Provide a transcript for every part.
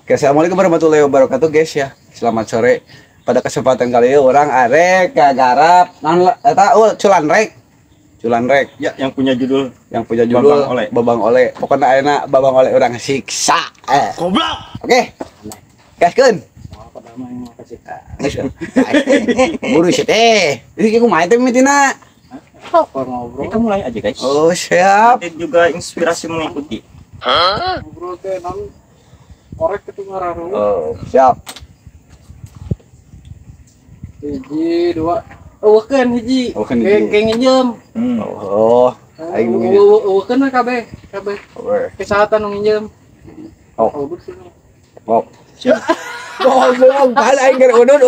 Assalamualaikum warahmatullahi wabarakatuh guys ya. Selamat sore. Pada kesempatan kali ini orang arek gagarap culan rek Ya, yang punya judul Babang Ole. Pokoknya enak Babang Ole orang siksa. Goblok. Oke. Gaskeun. Buru sih teh. Ini aku main teh mitina. Ngobrol. Kita mulai aja guys. Oh, siap. Nanti juga inspirasi mengikuti. Ngobrol teh non korek itu ngararu. Oh, siap. Hiji, dua. Eueukeun hiji. Eueukeun hiji. Kayak nginjem. Oh, aing nu nginjem. Eueukeun kabeh. Kesehatan nu nginjem. Oh. Oh, Siap. Oh, belum pala aing keur udun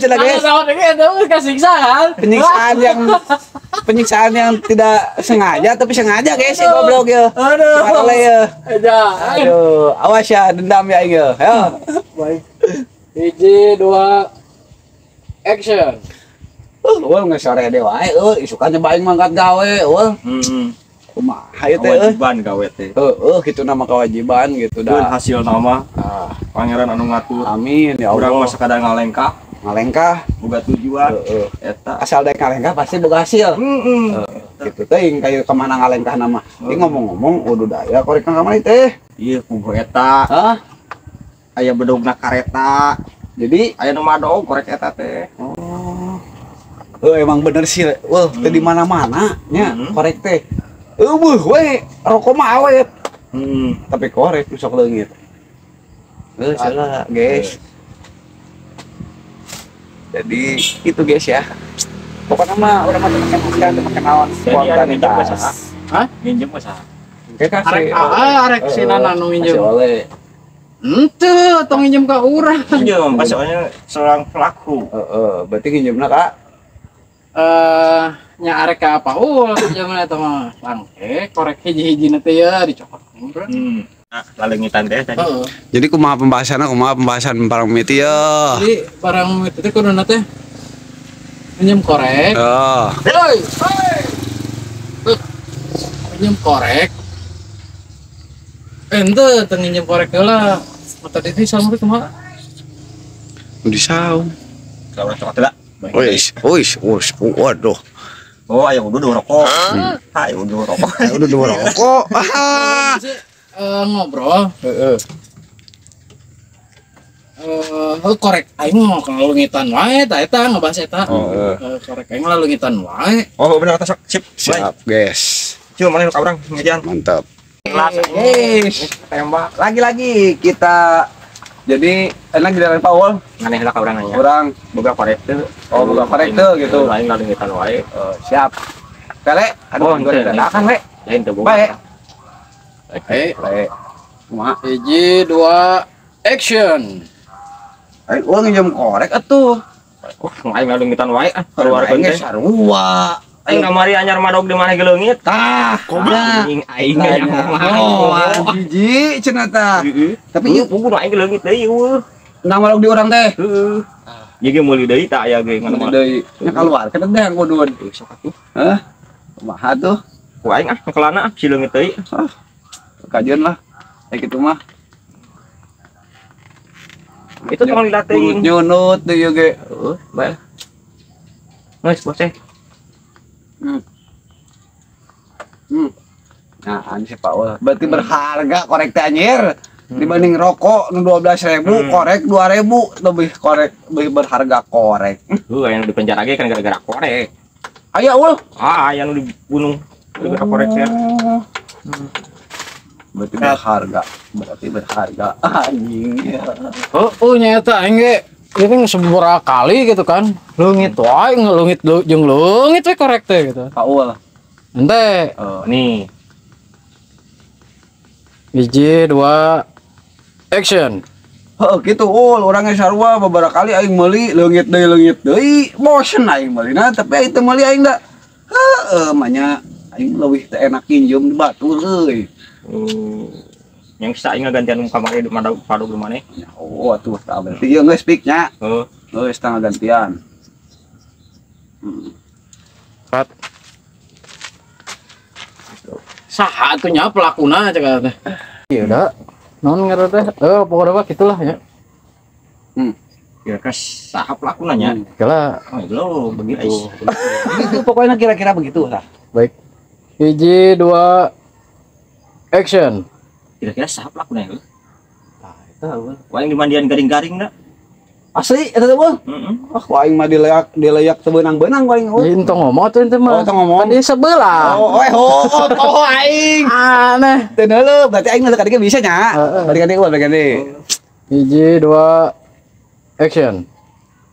cenah guys. Itu kasiksaan. Penyiksaan yang tidak sengaja tapi sengaja guys, ya goblok ya. Aduh. Oleh ya. Aduh. Awas ya dendam ya aing ya. Ayo. Baik. Hiji, dua. Action. Eueuh geus sore deui wae isukannya baing mangkat gawe kumaha ieu teh Kewajiban gawe teh. kitu nama kewajiban gitu Dan dah. hasil nama pangeran anu ngatur. Amin ya Urang Allah. mah sakadar ngalengkah, Ngalengkah boga tujuan eta. asal daek ngalengkah pasti boga hasil. Gitu teuing kayu kemana ngalengkah nama. Ini ngomong-ngomong udah daya korek ka kamari teh. Ieu kubu eta. Hah? Aya bedogna kareta. Jadi Aya nu madog korek eta teh. emang bener sih. Teh di mana-mana nya korek teh. We rokok mah awet. Tapi korek sok leungit. Salah guys. Jadi itu guys ya. Pokoknya mah udah teman kenalan spontanitas. Hah? Nginjem mah saha? Kayak kasih. Arek sinana nu nginjem. Oleh. Henteu, tong nginjem ka urang. Nginjem pas soalnya seorang pelaku. Berarti nginjemna Kak. Nya arek ka apa? Zaman eta mah langke korek hiji-hiji na teh ya dicokot. Nah, lalengitan teh tadi. Heeh. Jadi kumaha pembahasan parang miti ya. Jadi barang itu teh kuduna teh minjem korek. Hei. Minjem korek. Ente teu minjem korek heula. Mata deui sama teh kumaha? Disau. Kalau cokot lah. Wis, waduh. Oh, aya udah rokok. Hai, udah rokok. Udah dua rokok. Ngobrol. Korek aing mah kalungitan wae ta eta ngebahas eta. Korek aing lalungitan wae. Oh, benar kata sip. Siap, guys. Coba mana ka urang ngejan. Mantap. Guys, tembak. Lagi-lagi kita jadi enak di dalam Paul. Nganeh lah ka urang nya. Orang Boga korek teh. boga korek teh gitu. Lain lalengitan wae. Siap. Tele, aduh gua dadakan we. Lain teh boga. Bae. Oke. Kumaha? Hiji, dua, action. Uang nginjem korek atuh. Oh, aing lalengitan wae keluarkeun teh. Sarua. Aing kamari anyar madog di mana ge leungit. Tah, Aing yang mau. Jiji cenah tah. Tapi ieu pungkur aing ge leungit deui eueuh. Nama di orang teh. Heeh. Ieu ge meuli deui tak aya ge ngana mah. Deui. Nya keluar kan teh yang kudun. Sok atuh. Hah? Kumaha tuh? Ku aing kelana si leungit deui. Kajian lah. Kayak gitu mah. Itu tukang dilatih. Nyunut deui ge. Bae. Geus bose. Nah, ani si Paul. Berarti berharga korek teh anjir. Dibanding rokok nu 12.000, korek 2.000, lebih berharga korek. Yang di penjara ge kan gara-gara korek. Aya ul. Yang dibunuh gara-gara korek ya. Berarti berharga. Anjing. Nyata aing ge ini seberapa kali gitu kan. Leungit wae ngelungit jeung leungit we korek teh gitu. Paul. Ente. Nih. Hiji, dua, action. Gitu orangnya sarua beberapa kali aing meuli leungit deui bosen aing meulina tapi aing teu meuli aing da manya aing leuwih teh enak kinjem di batur euy. Yang bisa ingat gantian kamari di mana padog di mana? Oh atuh tah berarti ieu geus speak nya. Geus tanggal gantian. Cut. Saha atuh nya pelakuna cek teh. Ieu da. non ngaran teh pokoknya mah gitulah ya. Kira-kira saha pelaku nanya. Kala Oh, belum begitu. Itu pokoknya kira-kira begitu lah. baik. Hiji, dua, action. Kira-kira saha pelaku nanya. Nah, itu Wah yang dimandian garing-garing dah. asli eta teh Bang. Ah, ku aing mah dileyak teu beunang-beunang ku aing. Itu ngomong tuh ente mah. Oh, itu ngomong. Kan di sebelah. Oh, aing. Aneh. Teu neuleuh, berarti aing mah kadang bisa nya. Balikan deui, balikan deui. Hiji, dua, action.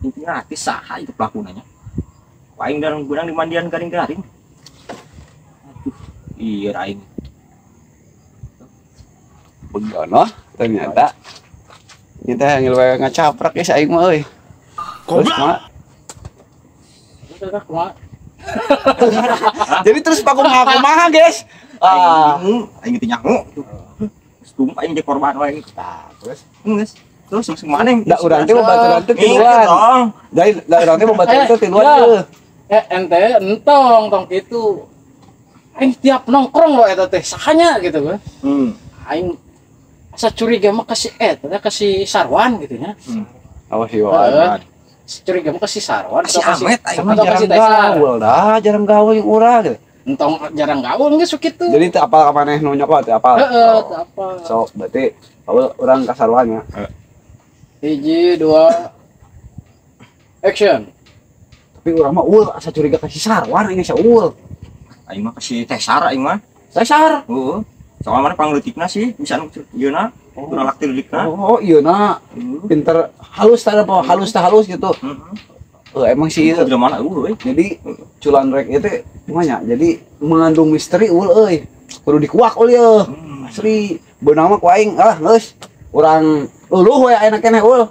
Intinya hati saha itu pelaku nanya. Wah yang dalam benang dimandian garing-garing. Aduh, iya aing. Begono ternyata. Kita yang lewe ngacaprak geus aing mah euy. Terus mah. Jadi terus kumaha guys. Aing teh nyangu. Stum aing jadi korban wae. Nah, terus Geus. Terus langsung mana yang da urang teh bantu tiluan. Da urang teh bantu tiluan. Ente entong tong kitu. Aing tiap nongkrong lo eta teh sahanya gitu kan. Aing asa curiga mah kasih kasih sarwan gitu nya. Awas sih wae. Curiga mah kasih sarwan kasih amet aing atau kasih tesar. gaul dah, jarang gaul yang urang gitu. Entong jarang gaul geus kitu. Jadi teu apal ka maneh nu nyokot teu apal. Apa? So, berarti urang kasarwannya. Hiji, dua, action. Tapi urang mah asa curiga kasih sarwan ini saul. Aing mah kasih tesar aing mah. Dasar. Heeh. Soal mana pangleutikna sih bisa nu ieuna. Nolak tilidikna. Oh, iya na. Pinter halus tah apa halus gitu. Emang sih ieu. Udah mana euy. Jadi culan rek itu gimana? Jadi mengandung misteri euy. Kudu dikuak euy ya. Asli beunang mah ku aing geus. Urang luluh we ayeuna keneh euy.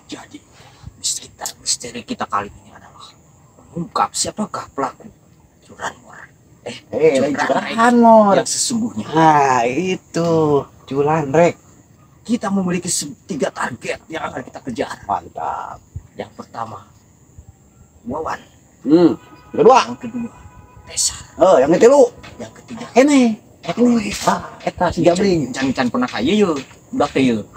Jadi misteri kita kali ini adalah mengungkap siapakah pelaku curanmor. Curahan mor. Yang sesungguhnya. Nah, itu culan rek. Kita memiliki 3 target yang akan kita kejar. Mantap. Yang pertama, Wawan. Kedua. Yang kedua, Tesar. Yang ketilu. Yang ketiga, Ini eta si Jabring. Can pernah kaya yeuh. Budak teh yeuh.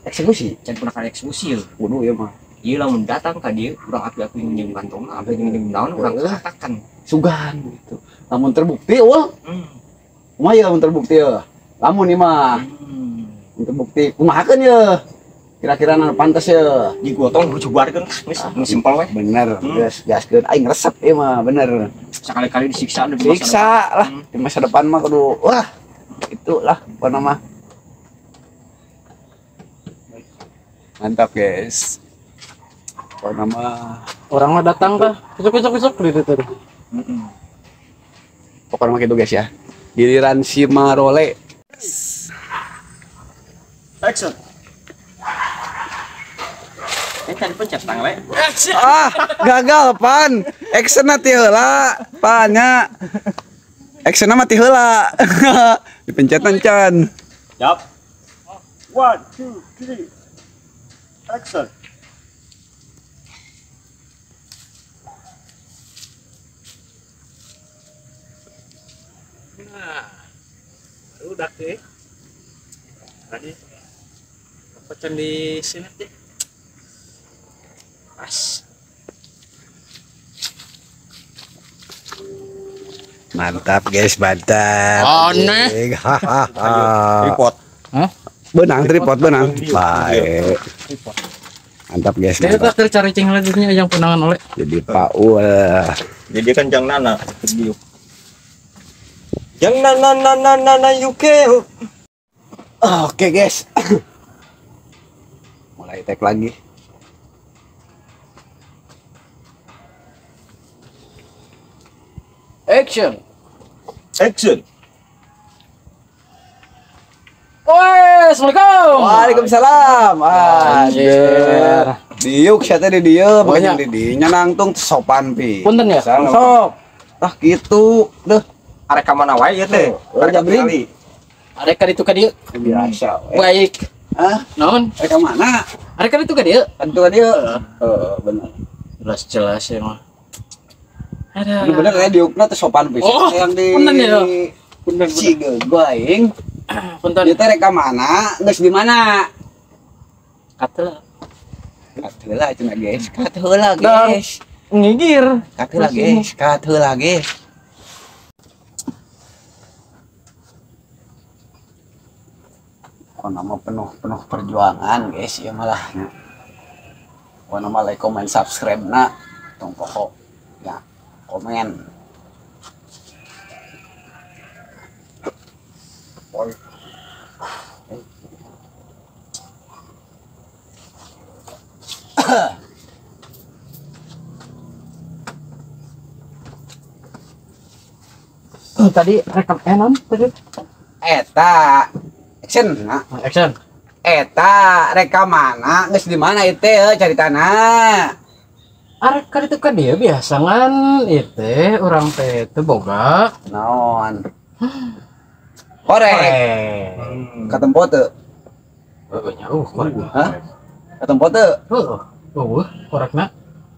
Eksekusi. Can pernah kaya eksekusi yeuh. Waduh ya mah. Ieu lamun datang ka dieu, urang api-api nginjem kantongna, api nginjem daun, urang katakan. Sugan gitu. Lamun terbukti ul. Kumaha ya lamun terbukti ya? Lamun ieu mah. Terbukti kumahakeun ya? Kira-kira anu pantes ya? Digotong dicobarkeun geus simpel we. Bener, geus gaskeun aing resep ieu mah bener. Sekali-kali disiksa di Siksa lah di masa depan mah kudu wah itulah apa nama. Mantap guys. Apa nama? Orang mah datang kah? Besok gitu tadi. Pokoknya mah gitu guys ya. Giliran si Marole. Action. Tadi pencet tang we. Gagal pan. Action ti heula, pannya. Action mah ti heula. Dipencetan can. Siap. 1 2 3. Action. Nah, udah deh. Tadi apa di sini deh. Pas. Mantap guys, mantap. Aneh. Tripod. Hah? Tripod benang. Baik. Mantap guys. Dia Mantap. tak cari cing lagi yang penangan oleh. Jadi Paul. Jadi kan jang nana diuk. Jang nana yuke. Oke guys. Mulai tag lagi. Action. Woi, assalamualaikum. Waalaikumsalam. Anjir. Diuk sia teh di dieu, Banyak. bukan di dinya nangtung sopan pi. Punten ya? Sok. Tah kitu. Deuh. Arek ka mana wae ieu teh? Arek Jabring. kali. Arek ka ditu ka dieu. Biasa. Baik. Ah, Naon? ke mana? Arek ka ditu ka dieu. Tentu dia. Bener. Jelas ya mah. Ada. Bener ya diukna teh sopan pi. Oh, Yang di punten ya? Punten. Si gegoing. Punten. Ieu teh rek ka mana? Geus di mana? Kata Kateula cenah guys. Kateula Dang. guys. ngigir. Kateula guys. Kateula guys. Oh nama penuh perjuangan guys ya malah. Oh nama like comment subscribe na tong pokok ya komen. Tadi rekam non tadi. Eta action nah. Action. Eta rekamana geus di mana ieu teh caritana? Arek ka ditu ka dia biasa ngan ieu urang teh teu boga. Naon? Korek. Katempo teu? Jauh korek. Hah? Katempo teu? Korekna.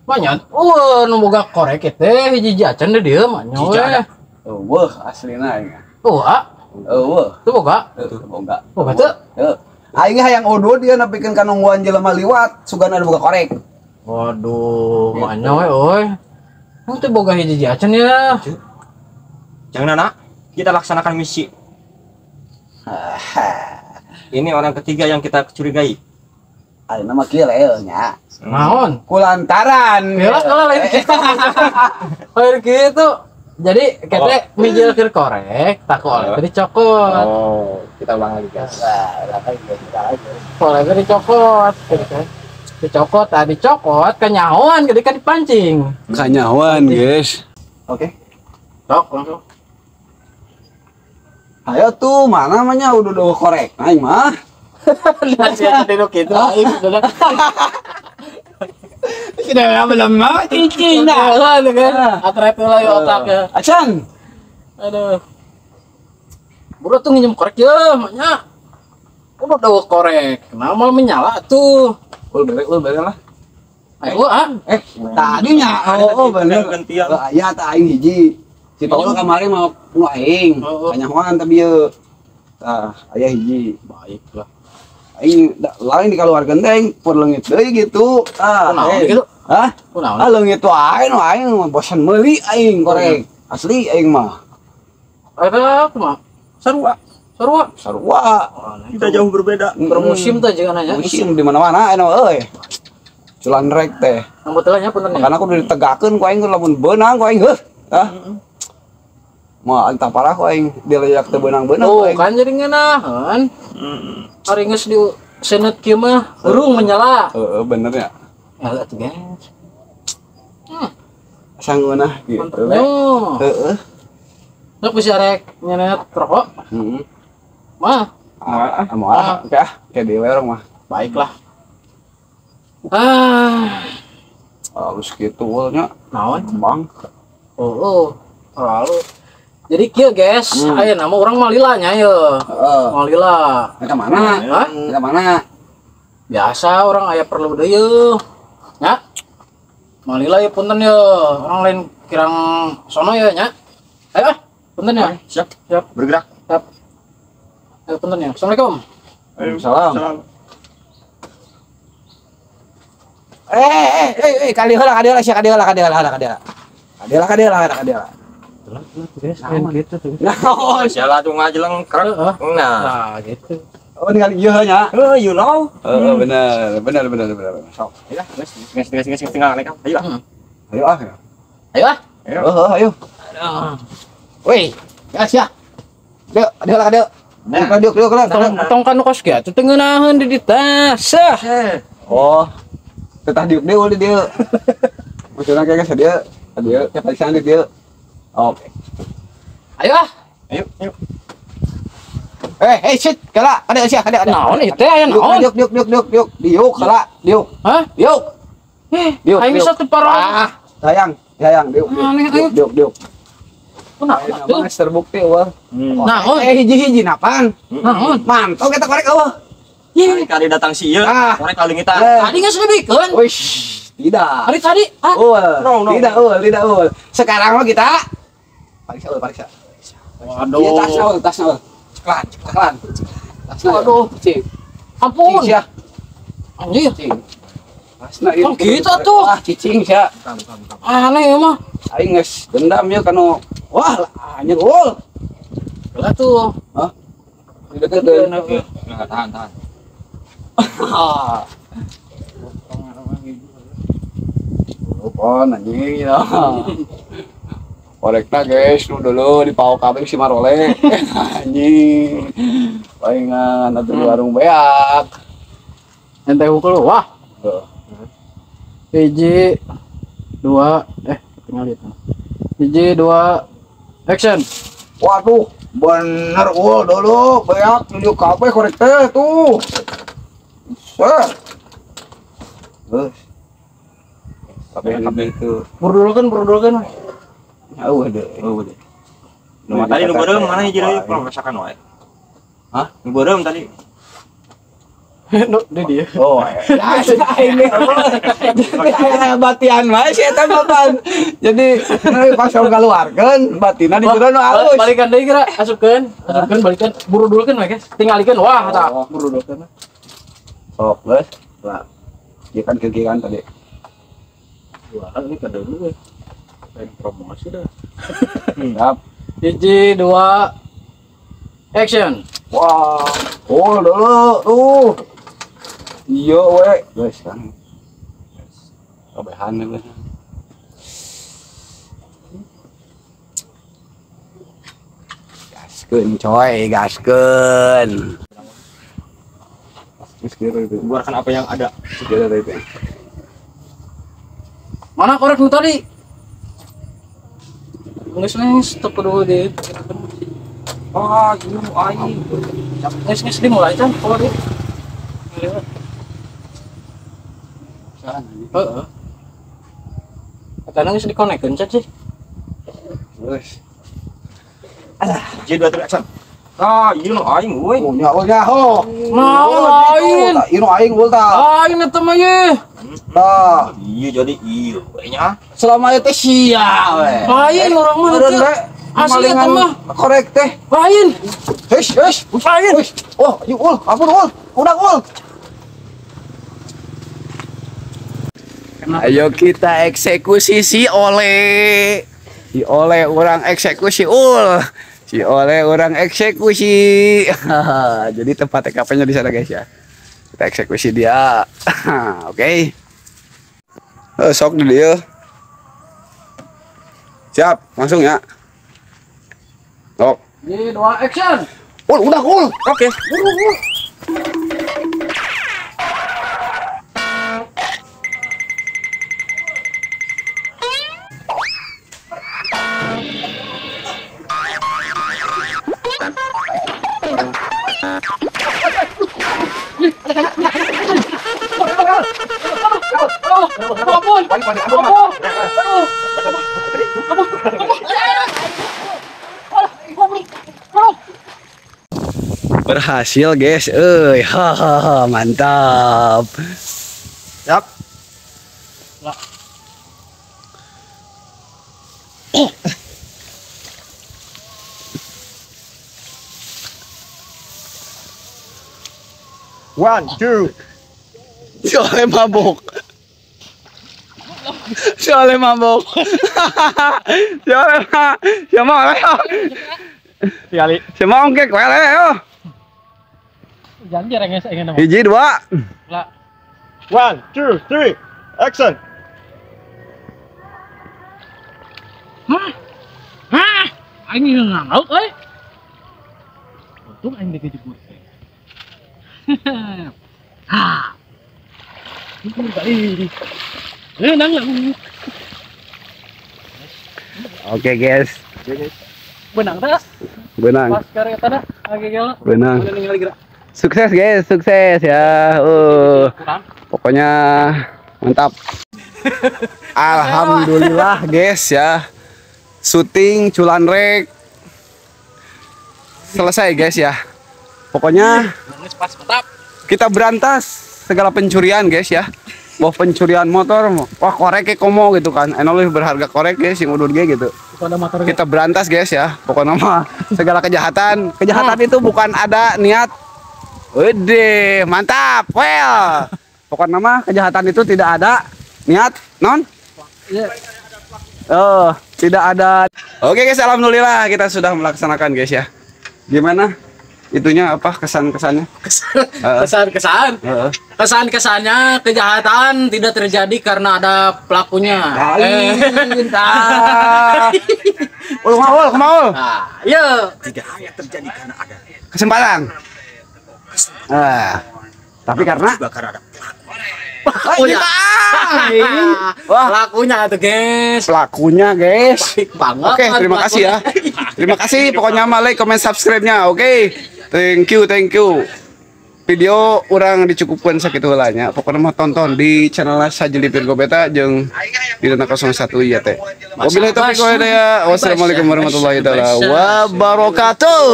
Banyak. Nu boga korek teh hiji jajan deh dia mah nyoe. Eueuh aslina aing. Eueuh, teu boga. Boga. Boga teu? Heuh. Aing hayang udud dia nepikeun ka nungguan jelema liwat sugana ada boga korek. Waduh, mah nyoe euy. Nu teh boga hiji jajan ya. Jangan anak, kita laksanakan misi. Ini orang ketiga yang kita curigai. Ayeuna mah kieu leuh nya. Naon? Kulantaran. Ya kalau lain kita. Lain gitu. Jadi kita mijilkeun korek, taku oleh tadi cokot. Oh, kita ulang lagi guys. Oleh tadi cokot, gitu kan. Dicokot, tadi cokot kenyahoan gede kan dipancing. Kanyawan, guys. Oke. Tok langsung. Ayo tuh, mana namanya udah korek. Aing mah. Lihat sih tadi nu kitu aing sudah. Sudah belum mau cincin dah. Lah kan. Atret lah ya otaknya. Acan. Aduh. Buru tuh nginjem korek ya, maknya. Udah dawa korek. Kenapa malah menyala tuh? Ul bere lah. Ayo Tadinya oh bener. Gantian. Aya tah aing hiji. Si Paul kemarin mau nu aing. Kanyahoan tapi ieu. Tah, aya hiji. Baiklah. Aing lain dikaluarkeun teh aing keur leungit deui gitu. Kunaon gitu? Hah? Kunaon? Leungit wae nu aing bosan meuli aing korek. Asli aing mah. Ada apa mah? Sarua. Sarua. Kita jauh berbeda. Bermusim tuh jangan nanya. Musim di mana-mana anu euy. Culan rek teh. Kebetulannya punten ya. Makana aku udah ditegakeun ku aing lamun beunang ku aing heuh. Tah. Moal entah parah ku aing dilejak teu beunang-beunang ku Oh, aing. kan jadi ngeunaheun. Ari geus di senet kieu mah urung menyala. Heeh, bener ya. Ya atuh guys. Sangeunah gitu. Mantapnya. Heeh. Sok bisa rek nyenet rokok. Heeh. Mah, Moal oke ah, kayak dewe orang mah. baiklah. Halus gitu ulnya. Naon? Bang. Oh. Lalu. Jadi kieu guys, aya nama urang malila nya ye. Heeh. Malila. Eta mana? Hah? Eta mana? Biasa orang aya perlu deui ye. Nya. Malila ya punten ye. Orang lain kirang sono ya nya. Ayo punten ya. Siap. Siap. Bergerak. Siap. Ayo punten ya. Assalamualaikum. Waalaikumsalam. Kali heula sia kali heula. Gitu tuh. Naon? Sialah tuh ngajeleng krek. Nah. Nah, gitu. Oh tinggal ieu nya. You know. Heeh, bener. Sok. Ayo, gas tinggal naik. Ayo. Ayo ah. Ayo ah. Ayo. Woi, gas ya. Deu. Tong kan kos ge atuh teu ngeunaheun di tas. Oh. Tetah diuk deui di dieu. Maksudna kayak dia. Dia kayak parisan di dieu. Oke. Ayo ah. Ayo. Shit, kala, ada. Naon ieu teh aya naon? Diuk, kala, diuk. Hah? Diuk. Aing satu parah. Sayang, diuk. Kunaon Nama geus terbukti eueuh. Naon? Hiji-hiji napan. Naon? Mantap kita korek eueuh. Kali datang si ieu, korek kali kita. Tadi geus lebihkeun. Wish, tidak. Hari tadi. Ah. No. Tidak. Sekarang mah kita pariksa. Waduh. Iya tasna. Ceklan. Waduh, cing. Ampun. Cing sia. Anjir. Cing. Asna Oh, gitu tuh. Ah, cicing sia. Aneh ya mah. Aing geus dendam ya kanu. Wah, anjir ul. Lah tuh. Hah? Dekeun. Nah, tahan. Oh, anjing ya. Korekna guys, nu dulu di pau kabeh si Marole. Anjing. Palingan atuh di warung beak. Ente hukul wah. Hiji, dua, tinggal itu. Hiji, dua, action. Waduh, bener ul dulu beak nuju kabeh korek teh tuh. Set. Terus. Kabeh itu. Buru dulu kan. Jauh deh. Nu tadi nu beureum mana hiji deui kalau masakan wae. Hah? Nu beureum tadi. No, dia. Oh, ini batian mah si eta mapan. Jadi pas keluarkeun batina di jero nu alus. Balikan deui kira, asupkeun, balikan. Buru dulu kan guys. Tingalikeun wah eta. Buru dulu kan. Sok geus. Lah. Ieu kan kegiatan tadi. Wah, ini kada dulu. Pengen promosi dah. Siap. Hiji, dua, action. Wah, oh dulu tuh. Iya we, guys kan. Kebehan we. Gaskeun coy, gaskeun. Keluarkan apa yang ada. Segera itu. Mana korek nu tadi? Nges stop dulu deh. Ah, ini aing. Nges dimulai kan kalau dia. Heeh. Katanya nges dikonekkeun sih. Terus. Jadi 2 3 action. Ah, ieu nu aing euy. Oh, nya oh. Nah, lain. Inu aing ul tah. Lain eta mah ye. Tah. Iya jadi iya we nya. Selama itu sia we. Lain orang mah. Meureun we. Asli eta mah. Korek teh. Lain. Hesh. Lain. Oh, yuk ul, ampun ul. Udah ul. Ayo kita eksekusi si Ole. Si Ole orang eksekusi ul. Si Ole orang eksekusi. Jadi tempat TKP-nya di sana guys ya. Kita eksekusi dia. Oke. Sok di dia. Siap, langsung ya. Oh. Ini 2 action. Udah ul. Oke. Buru. 'Berhasil guys, hahaha mantap. Siap. One, two. Soalnya mabok. Soalnya mabok. Siapa Kali. Siapa ongkek wele yo. Jangan jarang ingin nama. Hiji 2. Lah. 1 2 3 action. Hah? Aing ngalaut euy. Untung aing dikejebur. Ah. Itu kali. Nang. Oke guys. Benang dah. Benang. Pas karya tada lagi gila. Benang. Udah ninggal gerak. Sukses guys, sukses ya. Pokoknya mantap. Alhamdulillah guys ya. Syuting Culanrek selesai guys ya. Pokoknya Pas mantap. kita berantas segala pencurian guys ya. Wah pencurian motor, wah korek komo gitu kan. Lebih berharga korek guys yang udah gitu. kita berantas guys ya. Pokoknya mah segala kejahatan itu bukan ada niat. Wede, mantap. Well. Pokoknya mah kejahatan itu tidak ada niat, non? Oh, tidak ada. Oke guys, alhamdulillah kita sudah melaksanakan guys ya. Gimana? Itunya apa kesan-kesannya? Kesan-kesannya kejahatan tidak terjadi karena ada pelakunya. Kemaul. Iya. Tidak hanya terjadi karena ada Kesempatan. Tapi karena ada Pelakunya. Wah, Pelakunya tuh guys. pelakunya guys. Baik banget. Oke, terima kasih ya. Terima kasih. Pokoknya like, comment, subscribe-nya. Oke. Thank you. Video orang dicukupkan sakitu heulanya. Pokoknya mau tonton di channel Sajili Virgo Beta jeung di Dana 01 ya teh. Wabillahi taufiq wal hidayah. Wassalamualaikum warahmatullahi wabarakatuh.